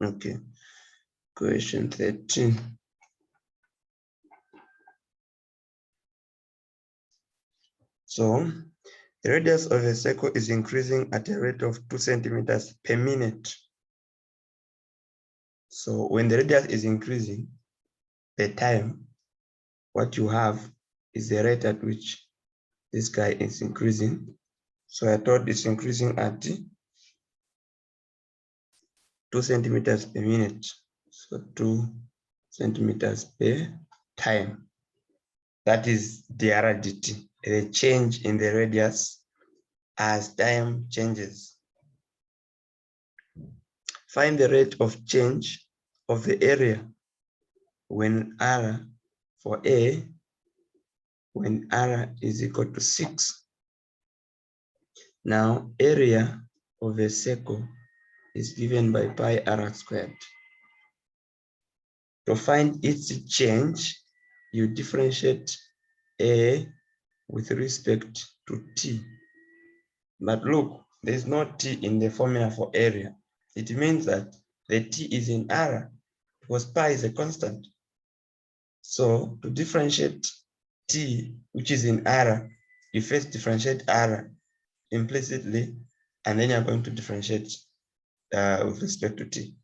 Okay, question 13. So the radius of a circle is increasing at a rate of 2 centimeters per minute. So when the radius is increasing per time, what you have is the rate at which this guy is increasing. So I thought it's increasing at 2 centimeters per minute. So 2 centimeters per time. That is the RDT, the change in the radius as time changes. Find the rate of change of the area when R for A, when R is equal to 6. Now, area of a circle is given by pi R squared. To find its change, you differentiate A with respect to T. But look, there's no T in the formula for area. It means that the T is in R because pi is a constant. So to differentiate T, which is in R, you first differentiate R implicitly, and then you're going to differentiate with respect to T.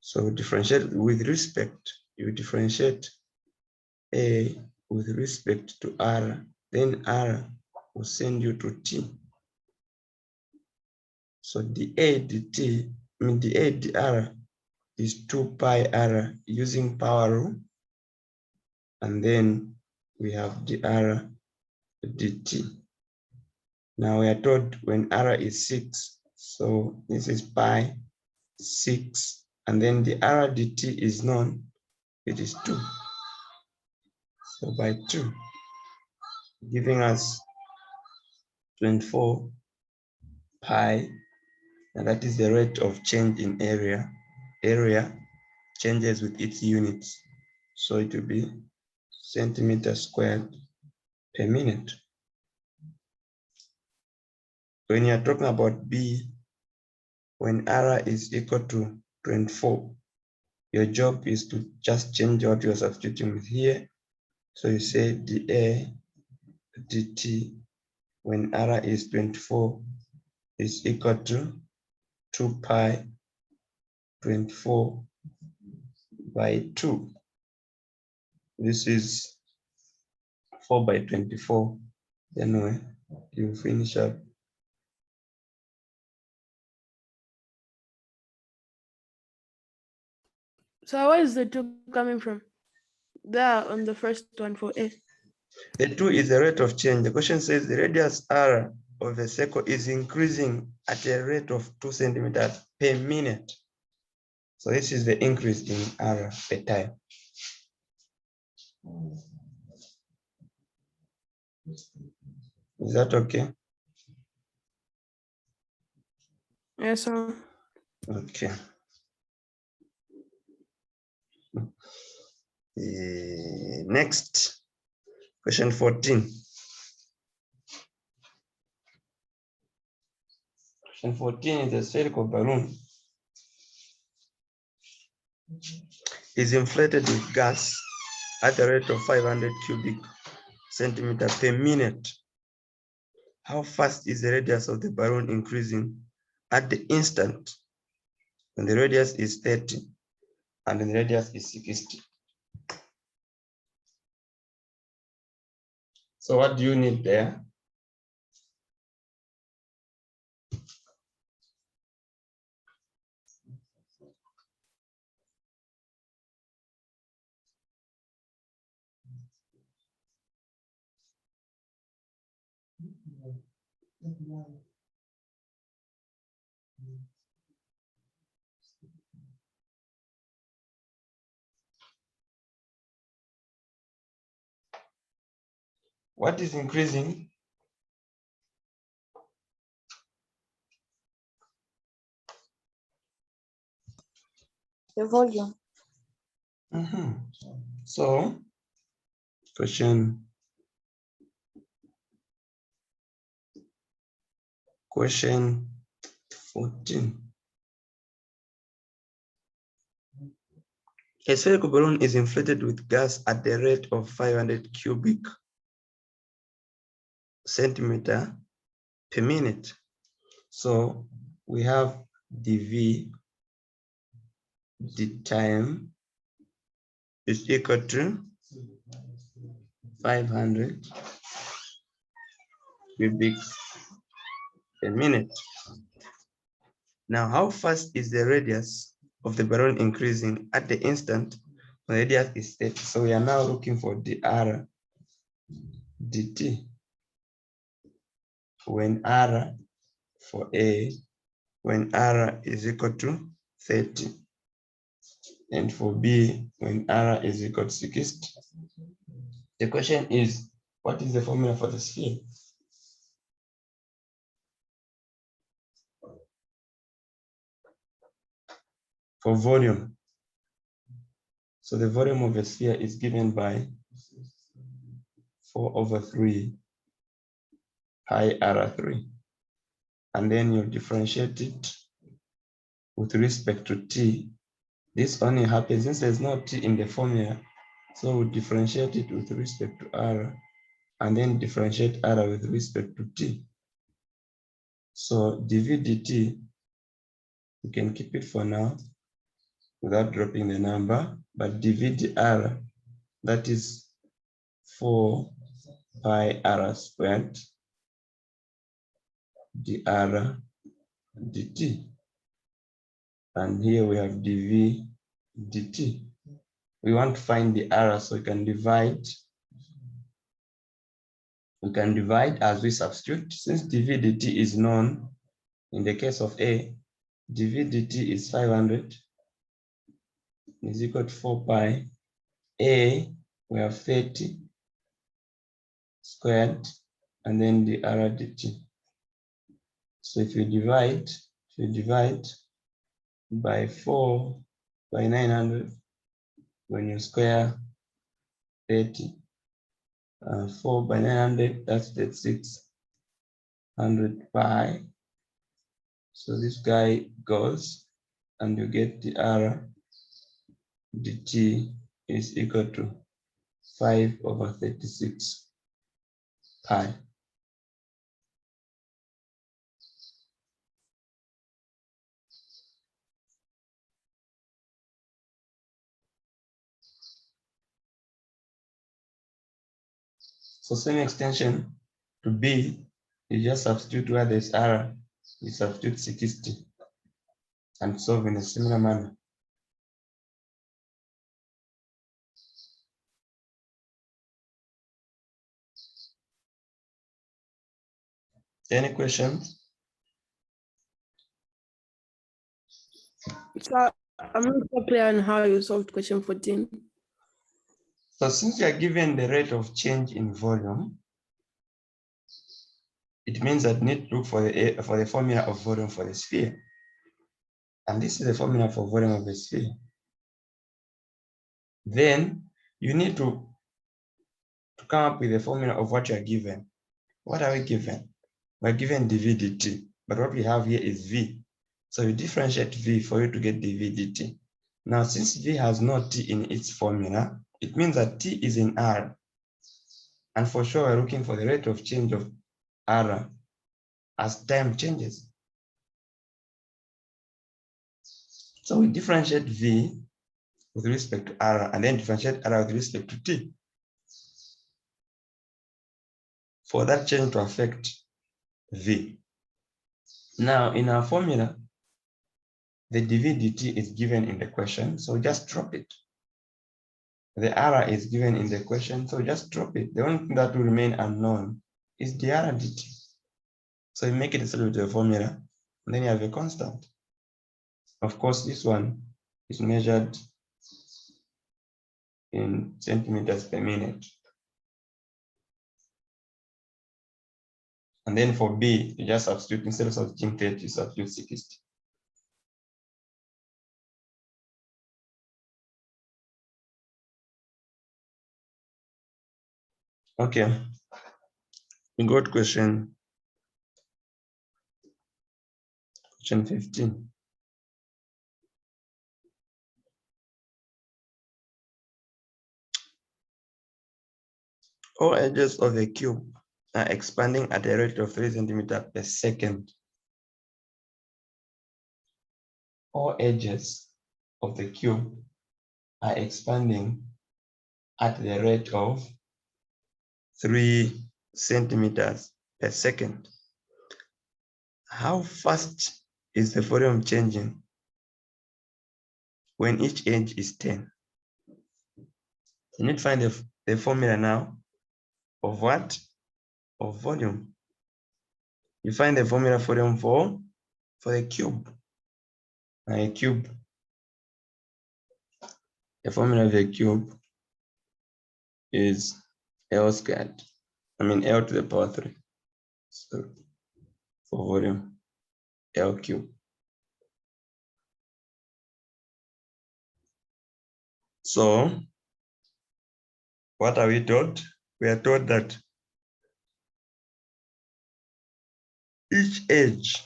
So differentiate with respect, you differentiate A with respect to R, then R will send you to T. So the A dt, the A dr is 2 pi R using power rule, and then we have dr dt. Now we are told when R is 6, so this is pi 6, and then the R dt is known, it is 2. So by 2, giving us 24 pi, and that is the rate of change in area. Area changes with its units. So it will be centimeters squared per minute. When you're talking about B, when R is equal to 24, your job is to just change what you're substituting with here. So you say dA dt when R is 24 is equal to 2 pi 24 by 2. This is 4 by 24. Anyway, you finish up. So where is the 2 coming from? There on the first one for A. The 2 is the rate of change. The question says the radius R of a circle is increasing at a rate of 2 centimeters per minute. So this is the increase in R per time. Is that okay? Yes, sir. Okay. Next, question 14. Question 14 is a spherical balloon is inflated with gas at the rate of 500 cubic centimeters per minute. How fast is the radius of the balloon increasing at the instant when the radius is 30 and the radius is 60? So what do you need there? What is increasing? The volume. So, question 14. A spherical balloon is inflated with gas at the rate of 500 cubic centimeter per minute. So we have dV, the time is equal to 500 cubic per minute. Now, how fast is the radius of the balloon increasing at the instant when the radius is 30? So we are now looking for dr dt when r for A, when r is equal to 30, and for B, when r is equal to 60. The question is, what is the formula for the sphere? For volume. So the volume of a sphere is given by 4/3 pi r3. And then you differentiate it with respect to t. This only happens since there's no t in the formula. So we differentiate it with respect to r, and then differentiate r with respect to t. So dv dt, we can keep it for now without dropping the number, but dv dr, that is 4 pi r squared dr dt. And here we have dv dt. We want to find the r, so we can divide. We can divide as we substitute. Since dv dt is known, in the case of A, dv dt is 500 is equal to 4 pi. A, we have 30 squared, and then the r dt. So if you divide by 4 by 900, when you square 30, 4 by 900, that's 600 pi. So this guy goes, and you get the r dt is equal to 5/36 pi. So same extension to B, you just substitute where there's r, you substitute 60 and solve in a similar manner. Any questions? So I'm not so clear on how you solved question 14. So since you are given the rate of change in volume, it means that you need to look for the formula of volume for the sphere. And this is the formula for volume of the sphere. Then you need to come up with the formula of what you are given. What are we given? We're given dv dt, but what we have here is v. So you differentiate v for you to get dv dt. Now, since v has no t in its formula, it means that t is in r. And for sure, we're looking for the rate of change of r as time changes. So we differentiate v with respect to r, and then differentiate r with respect to t, for that change to affect v. Now, in our formula, the dv dt is given in the question, so just drop it. The r is given in the question, so just drop it. The only thing that will remain unknown is the r dt. So you make it instead of the formula, and then you have a constant. Of course, this one is measured in centimeters per minute. And then for B, you just substitute, instead of substituting 30, you substitute 60. Okay, we got question 15. All edges of a cube are expanding at a rate of 3 centimeters per second. All edges of the cube are expanding at the rate of 3 centimeters per second. How fast is the volume changing when each edge is 10? You need to find the formula now of what? Of volume. You find the formula for volume for the cube. A cube. The formula of a cube is L squared. L to the power 3. So for volume, L cube. So what are we taught? We are taught that each edge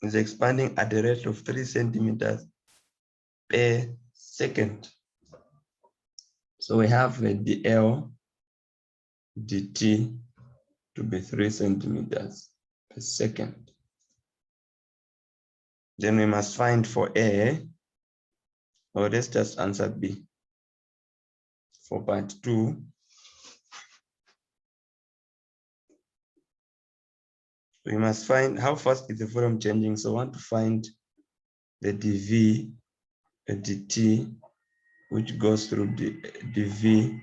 is expanding at the rate of 3 centimeters per second. So we have the dl dt to be 3 centimeters per second. Then we must find for A, or let's just answer B. For part 2, we must find how fast is the volume changing. So we want to find the dV, the dt, which goes through the dV,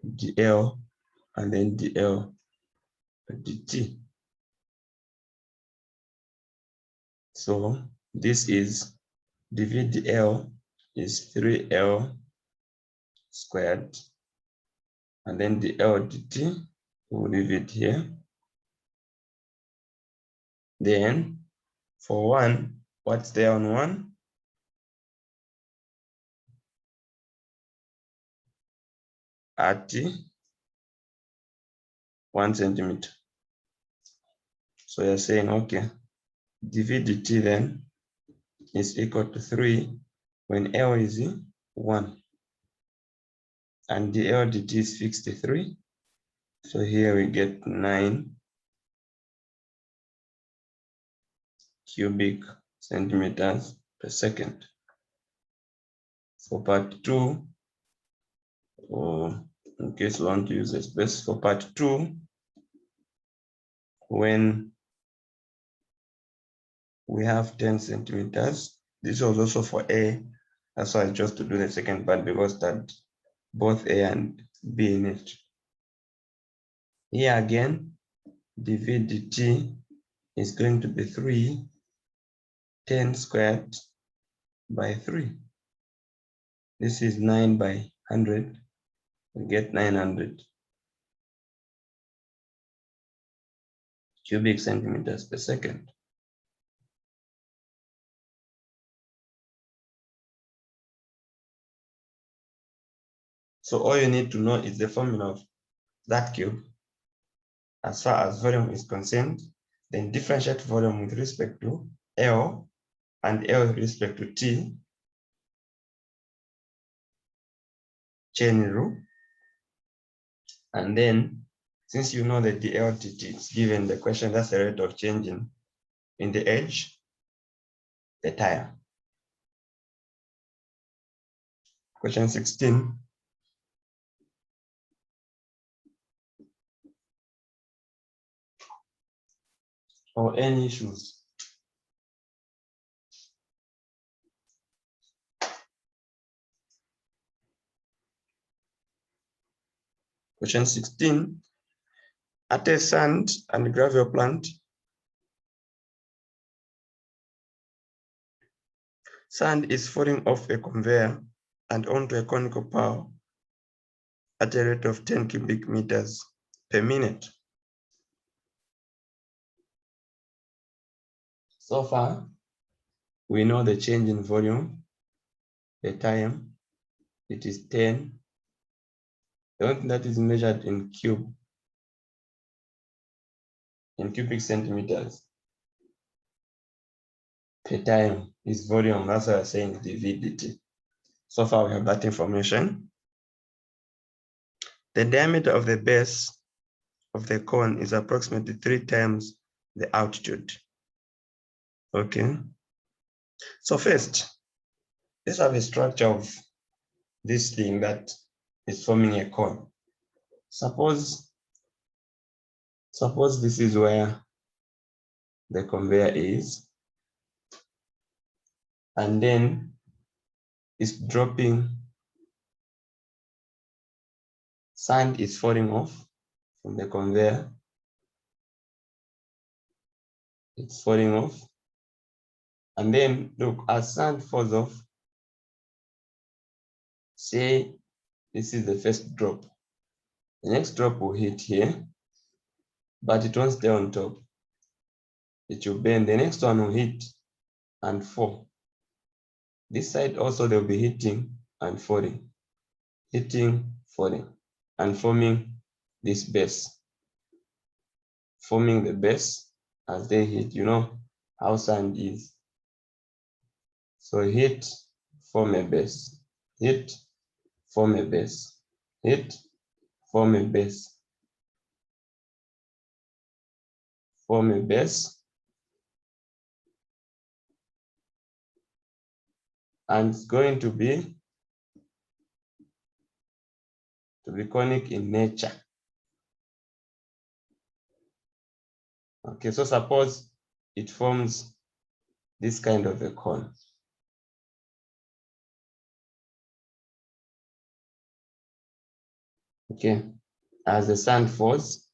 dl, and then dl dt. So this is dV dl is 3L squared, and then dl dt, we'll leave it here. Then for 1, what's there on 1? At 1 centimeter. So you're saying, okay, dV dt then is equal to 3 when L is 1. And dl dt is fixed to 3. So here we get 9 cubic centimeters per second. For part 2, or in case we want to use a space, for part 2, when we have 10 centimeters, this was also for A. That's why I chose to do the second part, because that both A and B in it. Here again, dV dt is going to be 3, 10 squared by 3. This is 9 by 100. We get 900 cubic centimeters per second. So all you need to know is the formula of that cube. As far as volume is concerned, then differentiate volume with respect to L and L with respect to T. Chain rule. And then, since you know that the LTT is given the question, that's the rate of change in the edge, the tire. Question 16. Or any issues? Question 16. At a sand and gravel plant, sand is falling off a conveyor and onto a conical pile at a rate of 10 cubic meters per minute. So far, we know the change in volume, the time, it is 10. The one thing that is measured in cubic centimeters per time is volume. That's why I'm saying dV dt. So far, we have that information. The diameter of the base of the cone is approximately 3 times the altitude. Okay. So first, let's have a structure of this thing that is forming a cone. Suppose this is where the conveyor is, and then it's dropping, sand is falling off from the conveyor. It's falling off. And then look, as sand falls off, say this is the first drop. The next drop will hit here, but it won't stay on top. It will bend. The next one will hit and fall. This side also they'll be hitting and falling, hitting, falling, and forming this base. Forming the base as they hit. You know how sand is. So hit, form a base. Hit, form a base. Hit, form a base. Form a base. And it's going to be conic in nature. Okay, so suppose it forms this kind of a cone. Okay, as the sand falls,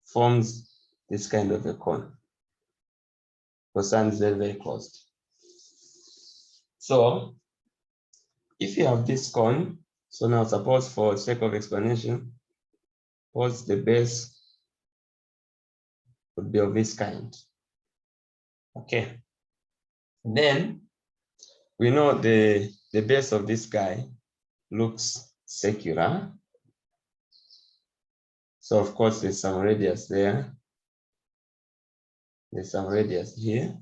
forms this kind of a cone. The sand is very, very closed. So if you have this cone, so now suppose for sake of explanation, suppose the base would be of this kind. Okay. Then we know the base of this guy looks circular. So of course there's some radius there. There's some radius here.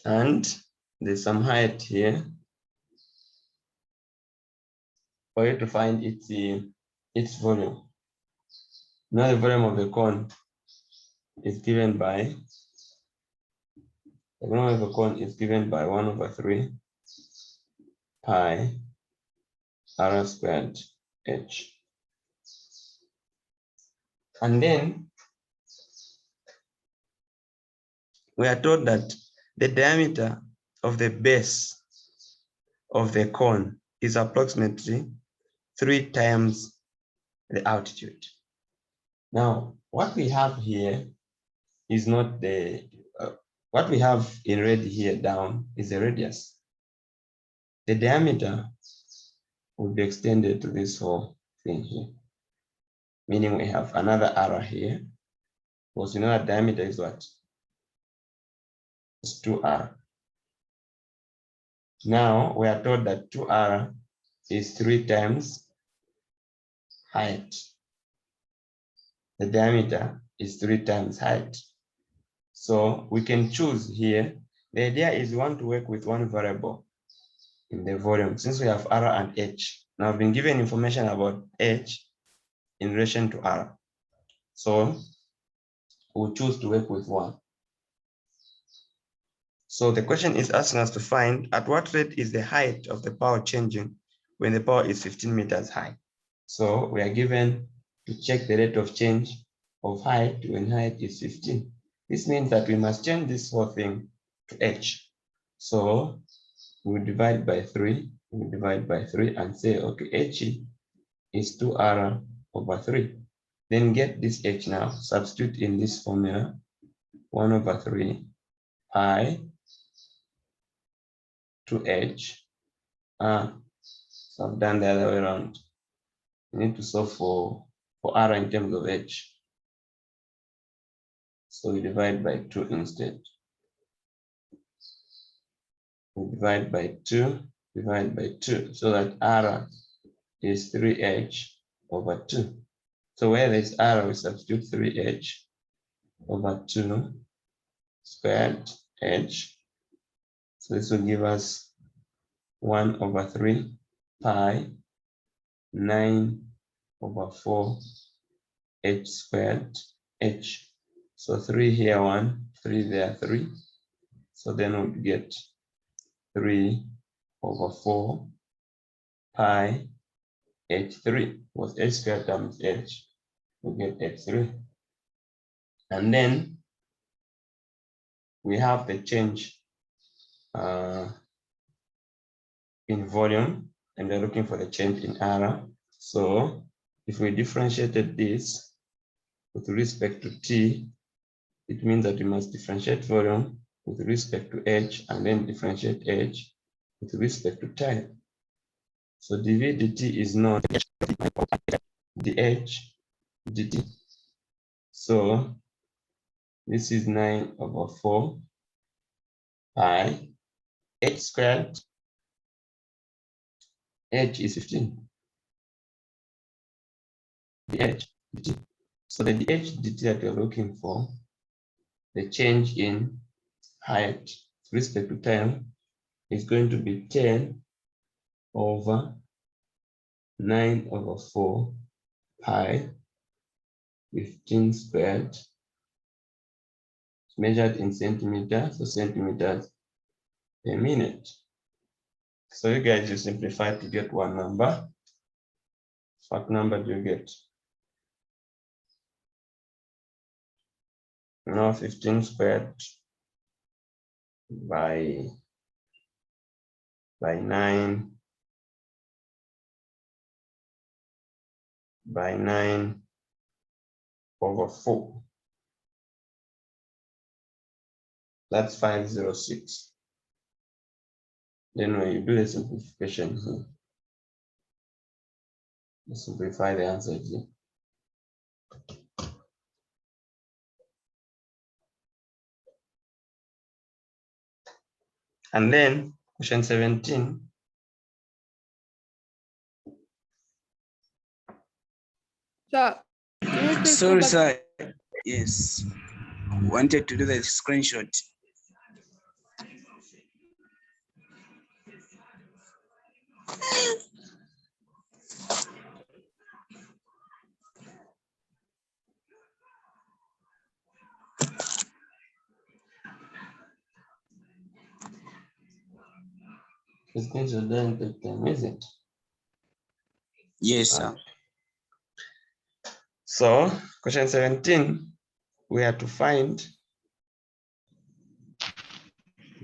And there's some height here for you to find its volume. Now the volume of the cone is given by, the volume of the cone is given by 1/3 pi r squared h. And then we are told that the diameter of the base of the cone is approximately 3 times the altitude. Now, what we have here is not the, what we have in red here down is the radius. The diameter will be extended to this whole thing here, meaning we have another arrow here, because you know that diameter is what? It's 2r. Now we are told that 2r is 3 times height. The diameter is 3 times height. So we can choose here. The idea is we want to work with one variable in the volume, since we have r and h. Now I've been given information about h in relation to r. So we'll choose to work with one. So the question is asking us to find at what rate is the height of the power changing when the power is 15 meters high. So we are given to check the rate of change of height when height is 15. This means that we must change this whole thing to h. So we divide by 3, and say, okay, h is 2r/3. Then get this h now, substitute in this formula, 1/3 pi to h. So I've done the other way around. We need to solve for r in terms of h. So we divide by 2 instead. We divide by 2, so that r is 3h/2. So where there's r, we substitute 3h/2 squared h. So this will give us 1/3 pi 9/4 h squared h. So 3 here, 1, 3 there, 3. So then we'd get 3/4 pi h3 was h squared times h. We get h3. And then we have the change in volume, and we're looking for the change in area. So if we differentiated this with respect to t, it means that we must differentiate volume with respect to h and then differentiate h with respect to time. So dv dt is not dh dt. So this is 9/4 pi h squared. H is 15. dh dt. So the dh dt that we're looking for, the change in height with respect to time, is going to be 10/9/4 pi 15 squared, measured in centimeters, so centimeters per minute. So you guys, you simplify to get one number. What number do you get? Now 15 squared by 9 by 9/4. That's 506. Then when you do the simplification here, you simplify the answer here. And then question 17. So, can you please go Sorry, back? sir. Yes. Wanted to do the screenshot. This means you don't take time, is it? Yes, sir. So question 17, we have to find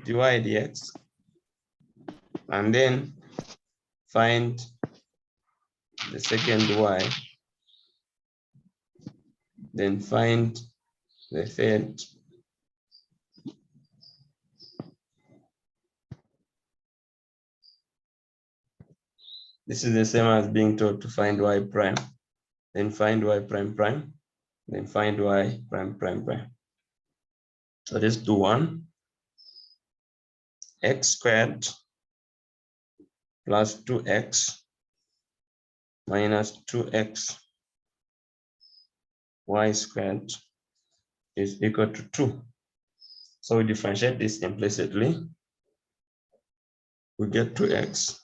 dy dx and then find the second y, then find the third. This is the same as being told to find y prime, then find y prime prime, then find y prime prime prime. So let's do one. X squared plus 2x minus 2x y squared is equal to 2. So we differentiate this implicitly. We get 2x,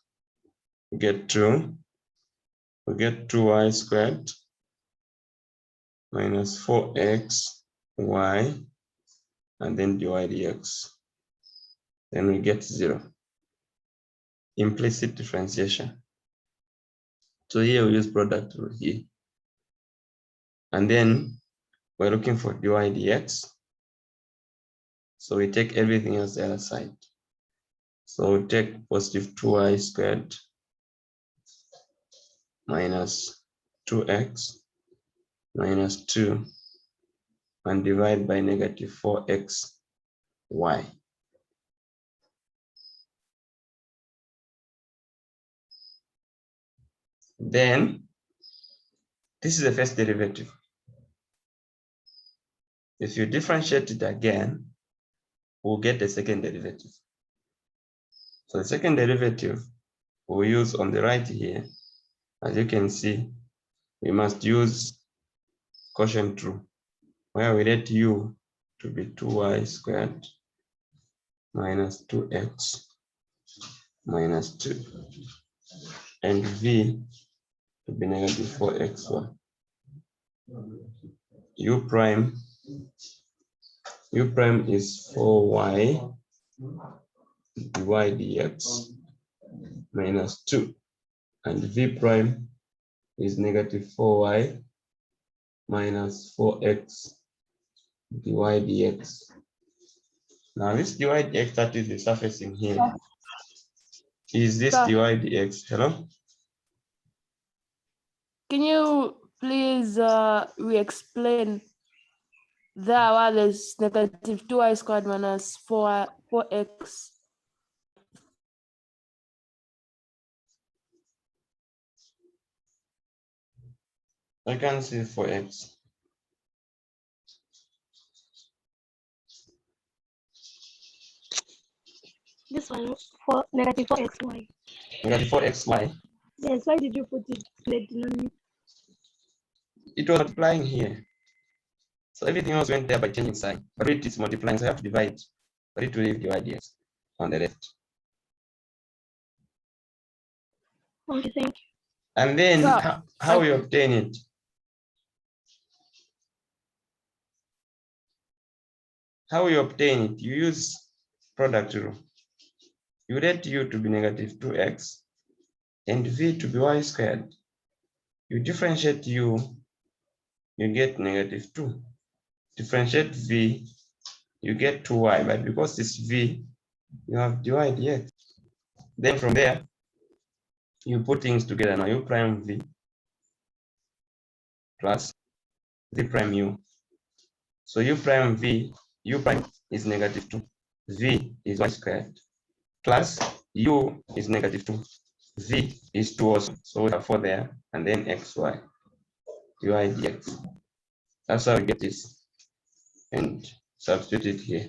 we get 2, we get 2y squared minus 4x y, and then dy dx. Then we get 0. Implicit differentiation. So here we use product rule here. And then we're looking for dy dx. So we take everything else the other side. So we take positive 2y squared minus 2x minus 2 and divide by negative 4x y. Then this is the first derivative. If you differentiate it again, we'll get the second derivative. So the second derivative we'll use on the right here. As you can see, we must use quotient rule, where we let u to be 2y squared minus 2x minus 2, and v to be negative 4xy. U prime is 4y dy dx minus 2, and v prime is negative 4y minus 4x dy dx. Now this dy dx that is the surface in here is this Sir. dy dx. Hello? Can you please re-explain that why there's negative 2y squared minus 4x? I can see 4x. This one for negative 4xy. Negative 4xy. Yes, why did you put it in the denominator? It was multiplying here. So everything else went there by changing sign. But it is multiplying, so I have to divide. But it will leave dy dx on the left. Okay, thank you. And then Sir, how we obtain it? How you obtain it? You use product rule. You let u to be negative 2x and v to be y squared. You differentiate u, you get negative 2. Differentiate v, you get 2y, but because it's v, you have dy dx. Then from there, you put things together. Now u prime v plus v prime u. So u prime v, u prime is negative 2. V is y squared plus u is negative 2. V is 2 also. So we have 4 there, and then xy, dy dx. That's how we get this. And substitute it here.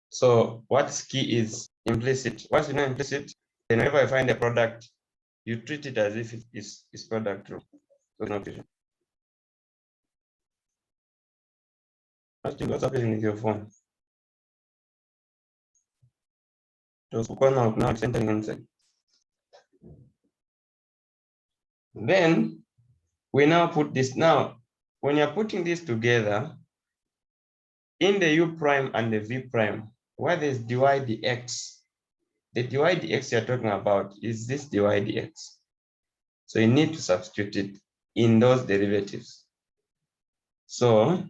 So what's key is implicit. Once you know implicit, then whenever I find a product, you treat it as if it is product rule. So no confusion. What's happening with your phone? Just go now it's entering inside. Then we now put this. Now, when you're putting this together, in the u prime and the v prime, where there's dy dx, the dy dx you're talking about is this dy dx. So you need to substitute it in those derivatives. So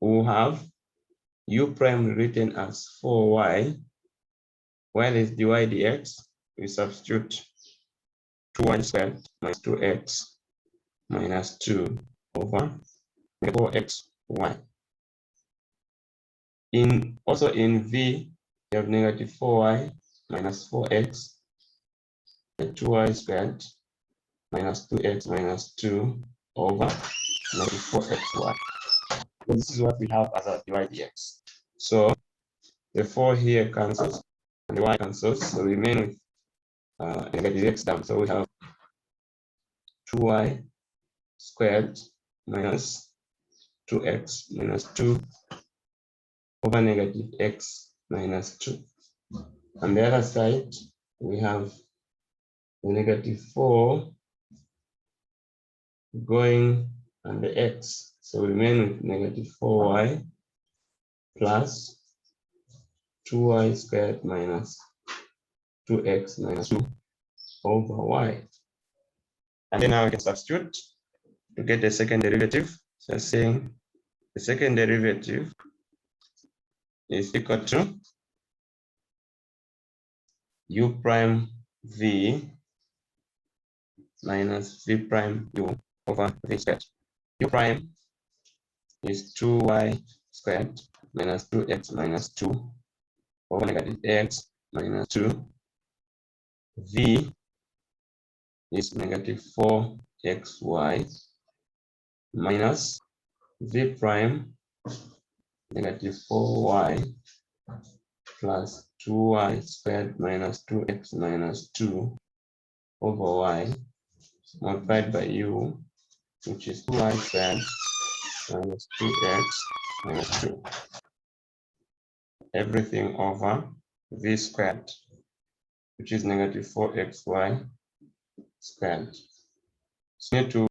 we'll have u prime written as 4y, while there's dy dx, we substitute 2y squared minus 2x minus 2 over 4xy. Also in v, you have negative 4y minus 4x and 2y squared minus 2x minus 2 over negative 4xy. So this is what we have as our dy dx. So the 4 here cancels and the y cancels, so we remain with negative x down. So we have 2y squared minus 2x minus 2 over negative x minus 2. On the other side, we have the negative 4 going on the x. So we remain with negative 4y plus 2y squared minus 2x minus 2 over y. And then now we can substitute to get the second derivative. So saying the second derivative is equal to u prime v minus v prime u over v squared. U prime is 2y squared minus 2x minus 2 over negative x minus 2. V is negative 4xy minus v prime negative 4y plus 2y squared minus 2x minus 2 over y multiplied by u, which is 2y squared minus 2x minus 2. everything over v squared, which is negative 4xy squared. So we need to